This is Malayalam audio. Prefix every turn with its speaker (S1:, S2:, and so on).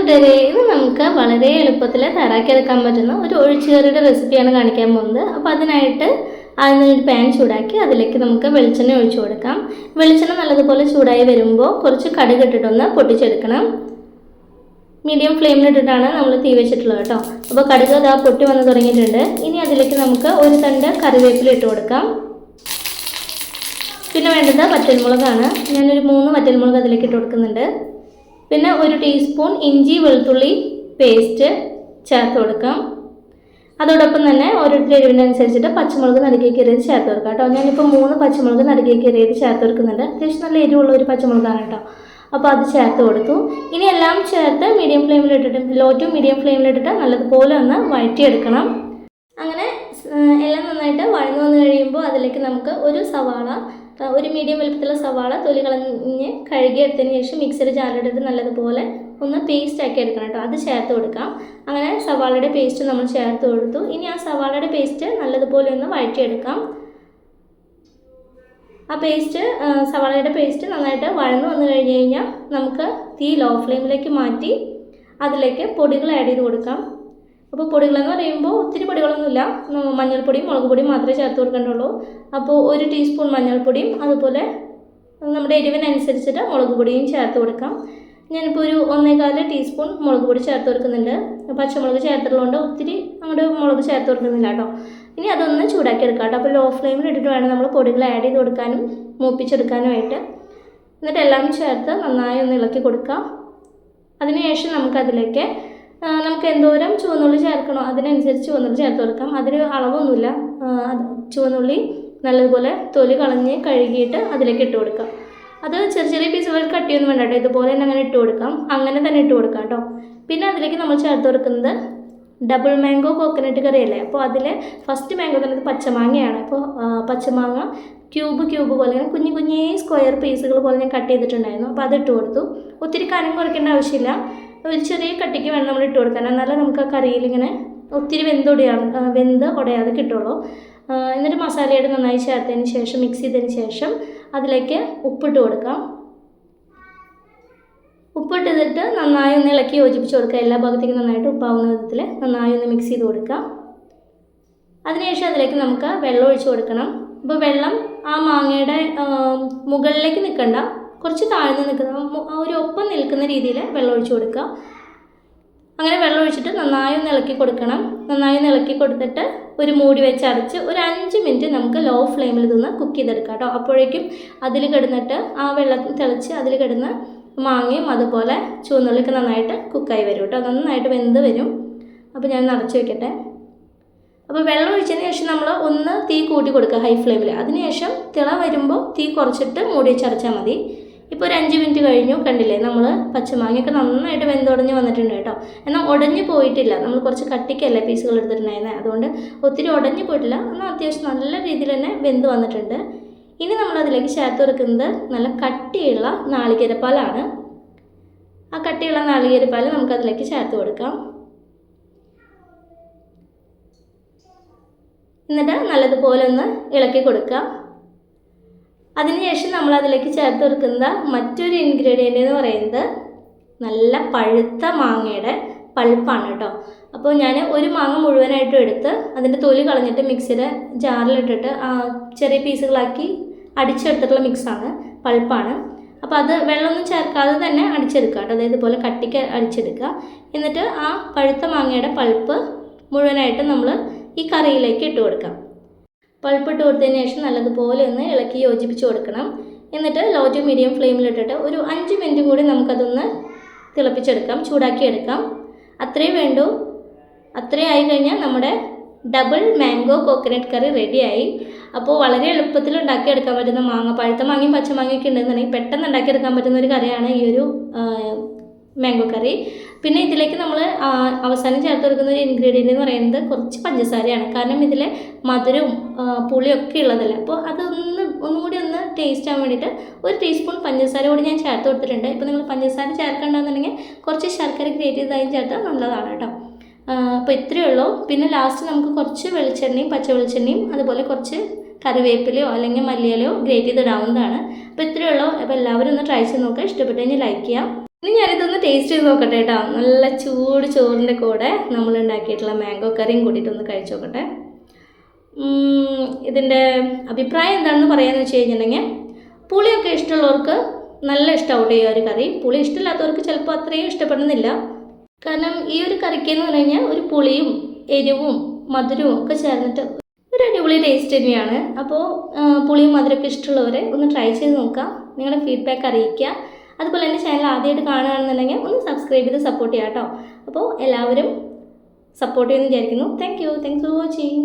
S1: കൂട്ടുകാരെ, ഇത് നമുക്ക് വളരെ എളുപ്പത്തിൽ തയ്യാറാക്കിയെടുക്കാൻ പറ്റുന്ന ഒരു ഒഴിച്ചുകറിയുടെ റെസിപ്പിയാണ് കാണിക്കാൻ പോകുന്നത്. അപ്പോൾ അതിനായിട്ട് ആദ്യം ഒരു പാൻ ചൂടാക്കി അതിലേക്ക് നമുക്ക് വെളിച്ചെണ്ണ ഒഴിച്ചു കൊടുക്കാം. വെളിച്ചെണ്ണ നല്ലതുപോലെ ചൂടായി വരുമ്പോൾ കുറച്ച് കടുക് ഇട്ടിട്ടൊന്ന് പൊട്ടിച്ചെടുക്കണം. മീഡിയം ഫ്ലെയിമിലിട്ടിട്ടാണ് നമ്മൾ തീ വെച്ചിട്ടുള്ളത് കേട്ടോ. അപ്പോൾ കടുക് ഇതാ പൊട്ടി വന്ന് തുടങ്ങിയിട്ടുണ്ട്. ഇനി അതിലേക്ക് നമുക്ക് ഒരു തണ്ട് കറിവേപ്പില ഇട്ട് കൊടുക്കാം. പിന്നെ വേണ്ടത് വറ്റൽമുളകാണ്. ഞാനൊരു 3 വറ്റൽമുളക് അതിലേക്ക് ഇട്ട് കൊടുക്കുന്നുണ്ട്. പിന്നെ 1 ടീസ്പൂൺ ഇഞ്ചി വെളുത്തുള്ളി പേസ്റ്റ് ചേർത്ത് കൊടുക്കാം. അതോടൊപ്പം തന്നെ ഓരോരുത്തർ എരിവിനനുസരിച്ചിട്ട് പച്ചമുളക് നടുക്കി കയറിയത് ചേർത്ത് കൊടുക്കാം കേട്ടോ. ഞാനിപ്പോൾ 3 പച്ചമുളക് നടുക്കി കയറിയത് ചേർത്ത് കൊടുക്കുന്നുണ്ട്. അത്യാവശ്യം നല്ല എരിവുള്ള ഒരു പച്ചമുളകാണ് കേട്ടോ. അപ്പോൾ അത് ചേർത്ത് കൊടുത്തു. ഇനി എല്ലാം ചേർത്ത് മീഡിയം ഫ്ലെയിമിലിട്ടിട്ട് ലോ ടു മീഡിയം ഫ്ലെയിമിലിട്ടിട്ട് നല്ലതുപോലെ ഒന്ന് വഴറ്റിയെടുക്കണം. അങ്ങനെ എല്ലാം നന്നായിട്ട് വഴന്നു വന്നു കഴിയുമ്പോൾ അതിലേക്ക് നമുക്ക് ഒരു മീഡിയം വലുപ്പത്തിലുള്ള സവാള തൊലി കളഞ്ഞ് കഴുകിയെടുത്തതിന് ശേഷം മിക്സിയുടെ ജാറിലിട്ടിട്ട് നല്ലതുപോലെ ഒന്ന് പേസ്റ്റ് ആക്കി എടുക്കണം കേട്ടോ. അത് ചേർത്ത് കൊടുക്കാം. അങ്ങനെ സവാളയുടെ പേസ്റ്റ് നമ്മൾ ചേർത്ത് കൊടുത്തു. ഇനി ആ സവാളയുടെ പേസ്റ്റ് നല്ലതുപോലെ ഒന്ന് വഴറ്റിയെടുക്കാം. സവാളയുടെ പേസ്റ്റ് നന്നായിട്ട് വഴന്നു വന്നു കഴിഞ്ഞ് കഴിഞ്ഞാൽ നമുക്ക് തീ ലോ ഫ്ലെയിമിലേക്ക് മാറ്റി അതിലേക്ക് പൊടികൾ ആഡ് ചെയ്ത് കൊടുക്കാം. അപ്പോൾ പൊടികളെന്ന് പറയുമ്പോൾ ഒത്തിരി പൊടികളൊന്നുമില്ല. മഞ്ഞൾപ്പൊടിയും മുളക് പൊടിയും മാത്രമേ ചേർത്ത് കൊടുക്കേണ്ടുള്ളൂ. അപ്പോൾ 1 ടീസ്പൂൺ മഞ്ഞൾപ്പൊടിയും അതുപോലെ നമ്മുടെ എരിവിനനുസരിച്ചിട്ട് മുളക് പൊടിയും ചേർത്ത് കൊടുക്കാം. ഞാനിപ്പോൾ ഒരു 1.25 ടീസ്പൂൺ മുളക് പൊടി ചേർത്ത് കൊടുക്കുന്നുണ്ട്. പച്ചമുളക് ചേർത്തിട്ടുള്ളതുകൊണ്ട് ഒത്തിരി അങ്ങോട്ട് മുളക് ചേർത്ത് കൊടുക്കുന്നില്ല കേട്ടോ. ഇനി അതൊന്ന് ചൂടാക്കി എടുക്കാം കേട്ടോ. അപ്പോൾ ലോ ഫ്ലെയിമിൽ ഇട്ടിട്ട് വേണം നമ്മൾ പൊടികൾ ആഡ് ചെയ്ത് കൊടുക്കാനും മൂപ്പിച്ചെടുക്കാനുമായിട്ട്. എന്നിട്ട് എല്ലാം ചേർത്ത് നന്നായി ഒന്ന് ഇളക്കി കൊടുക്കാം. അതിനുശേഷം നമുക്കതിലേക്ക് നമുക്ക് എന്തോരം ചുവന്നുള്ളി ചേർക്കണോ അതിനനുസരിച്ച് ചുവന്നുള്ളി ചേർത്ത് കൊടുക്കാം. അതിന് അളവൊന്നുമില്ല. ചുവന്നുള്ളി നല്ലതുപോലെ തൊലി കളഞ്ഞ് കഴുകിയിട്ട് അതിലേക്ക് ഇട്ട് കൊടുക്കാം. അത് ചെറിയ പീസുകൾ കട്ടിയൊന്നും വേണ്ട കേട്ടോ. ഇതുപോലെ തന്നെ അങ്ങനെ ഇട്ട് കൊടുക്കാം. അങ്ങനെ തന്നെ ഇട്ട് കൊടുക്കാം കേട്ടോ. പിന്നെ അതിലേക്ക് നമ്മൾ ചേർത്ത് കൊടുക്കുന്നത് ഡബിൾ മാംഗോ കോക്കനട്ട് കറിയല്ലേ. അപ്പോൾ അതിൽ ഫസ്റ്റ് മാംഗോ തന്നെ പച്ചമാങ്ങയാണ്. അപ്പോൾ പച്ചമാങ്ങ ക്യൂബ് പോലെ കുഞ്ഞി സ്ക്വയർ പീസുകൾ പോലെ ഞാൻ കട്ട് ചെയ്തിട്ടുണ്ടായിരുന്നു. അപ്പോൾ അതിട്ട് കൊടുത്തു. ഒത്തിരി കനം കുറയ്ക്കേണ്ട ആവശ്യമില്ല. ഒരു ചെറിയ കട്ടിക്ക് വേണം നമ്മൾ ഇട്ട് കൊടുക്കാൻ. എന്നാലും നമുക്ക് ആ കറിയിൽ ഇങ്ങനെ ഒത്തിരി വെന്ത് ഉടയാതെ കിട്ടുള്ളൂ. എന്നിട്ട് മസാലയുടെ നന്നായി ചേർത്തതിന് ശേഷം മിക്സ് ചെയ്തതിന് ശേഷം അതിലേക്ക് ഉപ്പിട്ട് കൊടുക്കാം. ഉപ്പിട്ടിട്ട് നന്നായി ഒന്ന് ഇളക്കി യോജിപ്പിച്ച് കൊടുക്കുക. എല്ലാ ഭാഗത്തേക്കും നന്നായിട്ട് ഉപ്പാവുന്ന വിധത്തിൽ നന്നായി ഒന്ന് മിക്സ് ചെയ്ത് കൊടുക്കാം. അതിനുശേഷം അതിലേക്ക് നമുക്ക് വെള്ളം ഒഴിച്ച് കൊടുക്കണം. അപ്പോൾ വെള്ളം ആ മാങ്ങയുടെ മുകളിലേക്ക് നിൽക്കണ്ട, കുറച്ച് താഴ്ന്ന് നിൽക്കുന്ന ഒരു ഒപ്പം നിൽക്കുന്ന രീതിയിൽ വെള്ളം ഒഴിച്ച് കൊടുക്കുക. അങ്ങനെ വെള്ളം ഒഴിച്ചിട്ട് നന്നായി ഒന്ന് ഇളക്കി കൊടുക്കണം. നന്നായി ഒന്ന് ഇളക്കി കൊടുത്തിട്ട് ഒരു മൂടി വെച്ച് അടച്ച് ഒരു 5 മിനിറ്റ് നമുക്ക് ലോ ഫ്ലെയിമിൽ ഇതൊന്ന് കുക്ക് ചെയ്തെടുക്കാം കേട്ടോ. അപ്പോഴേക്കും അതിൽ കിടന്നിട്ട് ആ വെള്ളം തിളച്ച് അതിൽ കിടന്ന് മാങ്ങയും അതുപോലെ ചുവന്നുള്ളിയൊക്കെ നന്നായിട്ട് കുക്കായി വരും കേട്ടോ. നന്നായിട്ട് വെന്ത് വരും. അപ്പോൾ ഞാൻ അടച്ച് വെക്കട്ടെ. അപ്പോൾ വെള്ളം ഒഴിച്ചതിന് ശേഷം നമ്മൾ ഒന്ന് തീ കൂട്ടി കൊടുക്കുക ഹൈ ഫ്ലെയിമിൽ. അതിനുശേഷം തിള വരുമ്പോൾ തീ കുറച്ചിട്ട് മൂടി വെച്ചടച്ചാൽ മതി. ഇപ്പോൾ ഒരു 5 മിനിറ്റ് കഴിഞ്ഞു. കണ്ടില്ലേ, നമ്മൾ പച്ചമാങ്ങയൊക്കെ നന്നായിട്ട് വെന്തുടഞ്ഞ് വന്നിട്ടുണ്ട് കേട്ടോ. എന്നാൽ ഉടഞ്ഞു പോയിട്ടില്ല. നമ്മൾ കുറച്ച് കട്ടിക്കല്ലേ പീസുകൾ എടുത്തിട്ടുണ്ടായിരുന്നത്. അതുകൊണ്ട് ഒത്തിരി ഉടഞ്ഞു പോയിട്ടില്ല. എന്നാൽ അത്യാവശ്യം നല്ല രീതിയിൽ തന്നെ വെന്ത് വന്നിട്ടുണ്ട്. ഇനി നമ്മളതിലേക്ക് ചേർത്ത് കൊടുക്കുന്നത് നല്ല കട്ടിയുള്ള നാളികേരപ്പാലാണ്. ആ കട്ടിയുള്ള നാളികേരപ്പാൽ നമുക്കതിലേക്ക് ചേർത്ത് കൊടുക്കാം. എന്നിട്ട് നല്ലതുപോലെ ഒന്ന് ഇളക്കി കൊടുക്കുക. അതിനുശേഷം നമ്മളതിലേക്ക് ചേർത്ത് കൊടുക്കുന്ന മറ്റൊരു ഇൻഗ്രീഡിയൻ്റ് എന്ന് പറയുന്നത് നല്ല പഴുത്ത മാങ്ങയുടെ പൾപ്പാണ് കേട്ടോ. അപ്പോൾ ഞാൻ ഒരു മാങ്ങ മുഴുവനായിട്ടും എടുത്ത് അതിൻ്റെ തൊലി കളഞ്ഞിട്ട് മിക്സിയുടെ ജാറിലിട്ടിട്ട് ചെറിയ പീസുകളാക്കി അടിച്ചെടുത്തിട്ടുള്ള മിക്സാണ്, പൾപ്പാണ്. അപ്പോൾ അത് വെള്ളമൊന്നും ചേർക്കാതെ തന്നെ അടിച്ചെടുക്കുക കേട്ടോ. അതായത് ഇതുപോലെ കട്ടിക്ക് അടിച്ചെടുക്കുക. എന്നിട്ട് ആ പഴുത്ത മാങ്ങയുടെ പൾപ്പ് മുഴുവനായിട്ട് നമ്മൾ ഈ കറിയിലേക്ക് ഇട്ട് കൊടുക്കാം. പൾപ്പിട്ട് കൊടുത്തതിന് ശേഷം നല്ലതുപോലെ ഒന്ന് ഇളക്കി യോജിപ്പിച്ച് കൊടുക്കണം. എന്നിട്ട് ലോ ടു മീഡിയം ഫ്ലെയിമിലിട്ടിട്ട് ഒരു 5 മിനിറ്റ് കൂടി നമുക്കതൊന്ന് തിളപ്പിച്ചെടുക്കാം, ചൂടാക്കി എടുക്കാം. അത്രയും വേണ്ടൂ. അത്രയും ആയി കഴിഞ്ഞാൽ നമ്മുടെ ഡബിൾ മാംഗോ കോക്കനട്ട് കറി റെഡിയായി. അപ്പോൾ വളരെ എളുപ്പത്തിൽ ഉണ്ടാക്കിയെടുക്കാൻ പറ്റുന്ന പഴുത്ത മാങ്ങയും പച്ചമാങ്ങയൊക്കെ ഉണ്ടെന്നുണ്ടെങ്കിൽ പെട്ടെന്ന് ഉണ്ടാക്കിയെടുക്കാൻ പറ്റുന്ന ഒരു കറിയാണ് ഈ ഒരു മാംഗോ കറി. പിന്നെ ഇതിലേക്ക് നമ്മൾ അവസാനം ചേർത്ത് കൊടുക്കുന്ന ഒരു ഇൻഗ്രീഡിയൻ്റ് എന്ന് പറയുന്നത് കുറച്ച് പഞ്ചസാരയാണ്. കാരണം ഇതിൽ മധുരവും പുളിയൊക്കെ ഉള്ളതല്ല. അപ്പോൾ ഒന്നുകൂടി ഒന്ന് ടേസ്റ്റ് ആവാൻ വേണ്ടിയിട്ട് 1 ടീസ്പൂൺ പഞ്ചസാര കൂടി ഞാൻ ചേർത്ത് കൊടുത്തിട്ടുണ്ട്. ഇപ്പോൾ നിങ്ങൾ പഞ്ചസാര ചേർക്കേണ്ടതെന്നുണ്ടെങ്കിൽ കുറച്ച് ശർക്കര ഗ്രേറ്റ് ചെയ്തതായും ചേർത്താൽ നല്ലതാണ് കേട്ടോ. അപ്പോൾ ഇത്രയേ ഉള്ളൂ. പിന്നെ ലാസ്റ്റ് നമുക്ക് കുറച്ച് വെളിച്ചെണ്ണയും പച്ച വെളിച്ചെണ്ണയും അതുപോലെ കുറച്ച് കറിവേപ്പിലയോ അല്ലെങ്കിൽ മല്ലിയിലയോ ഗ്രേറ്റ് ചെയ്തിടാവുന്നതാണ്. അപ്പോൾ ഇത്രയേ ഉള്ളൂ. അപ്പോൾ എല്ലാവരും ഒന്ന് ട്രൈ ചെയ്ത് നോക്കുക. ഇഷ്ടപ്പെട്ടു കഴിഞ്ഞാൽ ലൈക്ക് ചെയ്യാം. ഇനി ഞാനിതൊന്ന് ടേസ്റ്റ് ചെയ്ത് നോക്കട്ടെ കേട്ടോ. നല്ല ചൂട് ചോറിൻ്റെ കൂടെ നമ്മൾ ഉണ്ടാക്കിയിട്ടുള്ള മാംഗോ കറിയും കൂട്ടിയിട്ടൊന്ന് കഴിച്ച് നോക്കട്ടെ. ഇതിൻ്റെ അഭിപ്രായം എന്താണെന്ന് പറയാമെന്ന് വെച്ച് കഴിഞ്ഞിട്ടുണ്ടെങ്കിൽ, പുളിയൊക്കെ ഇഷ്ടമുള്ളവർക്ക് നല്ല ഇഷ്ടമാവട്ടെ ഈ ഒരു കറി. പുളി ഇഷ്ടമില്ലാത്തവർക്ക് ചിലപ്പോൾ അത്രയും ഇഷ്ടപ്പെടുന്നില്ല. കാരണം ഈ ഒരു കറിക്കെന്ന് പറഞ്ഞു കഴിഞ്ഞാൽ ഒരു പുളിയും എരിവും മധുരവും ഒക്കെ ചേർന്നിട്ട് ഒരു അടിപൊളി ടേസ്റ്റ് തന്നെയാണ്. അപ്പോൾ പുളിയും മധുരമൊക്കെ ഇഷ്ടമുള്ളവർ ഒന്ന് ട്രൈ ചെയ്ത് നോക്കുക. നിങ്ങളുടെ ഫീഡ്ബാക്ക് അറിയിക്കുക. അതുപോലെ എൻ്റെ ചാനൽ ആദ്യമായിട്ട് കാണുകയാണെന്നുണ്ടെങ്കിൽ ഒന്ന് സബ്സ്ക്രൈബ് ചെയ്ത് സപ്പോർട്ട് ചെയ്യാം കേട്ടോ. അപ്പോൾ എല്ലാവരും സപ്പോർട്ട് ചെയ്യുമെന്ന് വിചാരിക്കുന്നു. Thanks for watching.